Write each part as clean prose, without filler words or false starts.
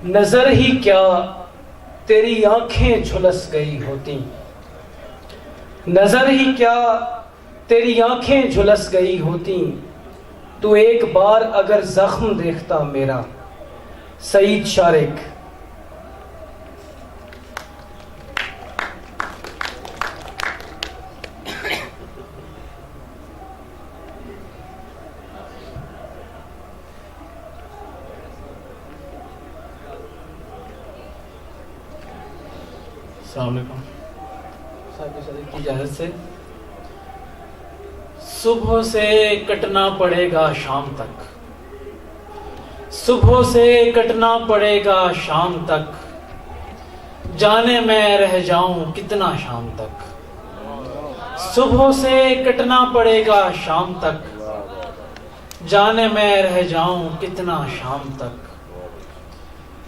नजर ही क्या तेरी आंखें झुलस गई होती, नजर ही क्या तेरी आंखें झुलस गई होती। तू एक बार अगर जख्म देखता मेरा। सईद शारिक। की इजाज़त से। सुबह से कटना पड़ेगा शाम तक, सुबह से कटना पड़ेगा शाम तक, जाने मैं रह जाऊं कितना शाम तक। सुबह से कटना पड़ेगा शाम तक, जाने मैं रह जाऊं कितना शाम तक।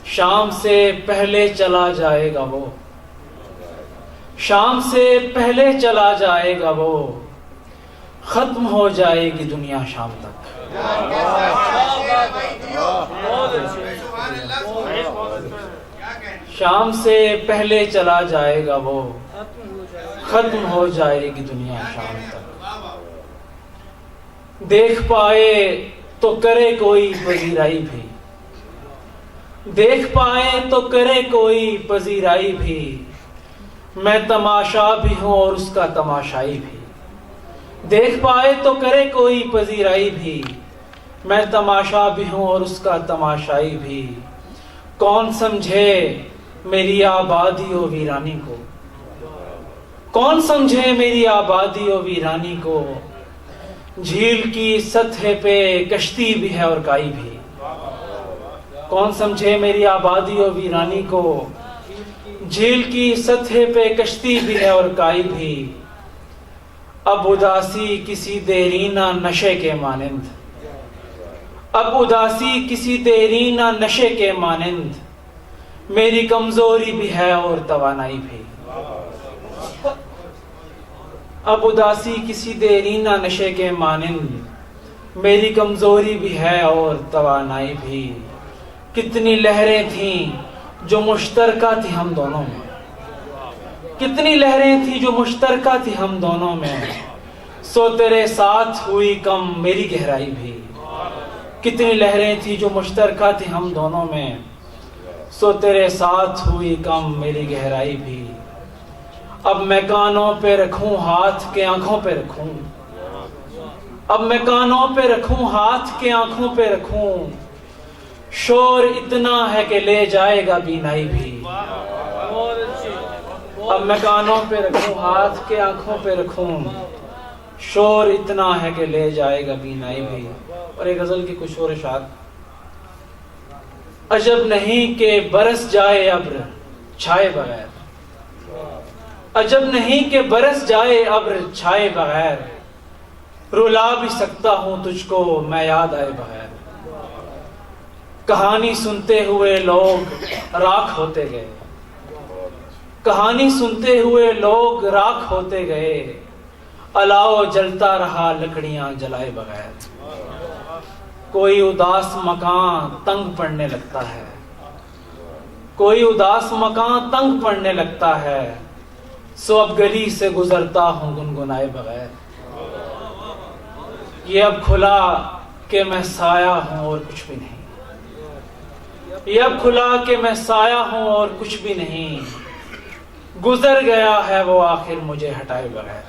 शाम से पहले चला जाएगा वो, शाम से पहले चला जाएगा वो, खत्म हो जाएगी दुनिया शाम तक। शाम से पहले चला जाएगा वो, खत्म हो जाएगी दुनिया शाम तक। देख पाए तो करे कोई पजीराई भी, देख पाए तो करे कोई पजीराई भी। मैं तमाशा भी हूं और उसका तमाशाई भी। देख पाए तो करे कोई पजीराई भी, मैं तमाशा भी हूं और उसका तमाशाई भी। कौन समझे मेरी आबादी ओ वीरानी को, कौन समझे मेरी आबादी ओ वीरानी को। झील की सतह पे कश्ती भी है और काई भी। कौन समझे मेरी आबादी ओ वीरानी को। झील की सतह पे कश्ती भी है और काई भी। अब उदासी किसी देरीना नशे के मानिंद, अब उदासी किसी देरीना नशे के मानिंद। मेरी कमजोरी भी है और तवानाई भी। अब उदासी किसी देरीना नशे के मानिंद, मेरी कमजोरी भी है और तवानाई भी। कितनी लहरें थीं जो मुश्तरका थी हम दोनों में, कितनी लहरें थी जो मुश्तरका थी हम दोनों में। सो तेरे साथ हुई कम मेरी गहराई भी। कितनी लहरें थी जो मुश्तरका थी हम दोनों में, सो तेरे साथ हुई कम मेरी गहराई भी। अब मैं कानों पे रखूं हाथ के आंखों पे रखूं, अब मैं कानों पे रखूं हाथ के आंखों पे रखूं। शोर इतना है कि ले जाएगा बीनाई भी। अब मैं कानों पे रखूं हाथ के आंखों पे रखूं। शोर इतना है कि ले जाएगा बीनाई भी। और एक गजल की कुछ और इशार। अजब नहीं कि बरस जाए अब्र छाए बगैर, अजब नहीं कि बरस जाए अब्र छाए बगैर। रुला भी सकता हूं तुझको मैं याद आए बगैर। कहानी सुनते हुए लोग राख होते गए, कहानी सुनते हुए लोग राख होते गए। अलाव जलता रहा लकड़ियां जलाए बगैर। कोई उदास मकान तंग पड़ने लगता है, कोई उदास मकान तंग पड़ने लगता है। सो अब गली से गुजरता हूं गुनगुनाए बगैर। ये अब खुला कि मैं साया हूं और कुछ भी नहीं, ये अब खुला कि मैं साया हूं और कुछ भी नहीं। गुजर गया है वो आखिर मुझे हटाए बगैर।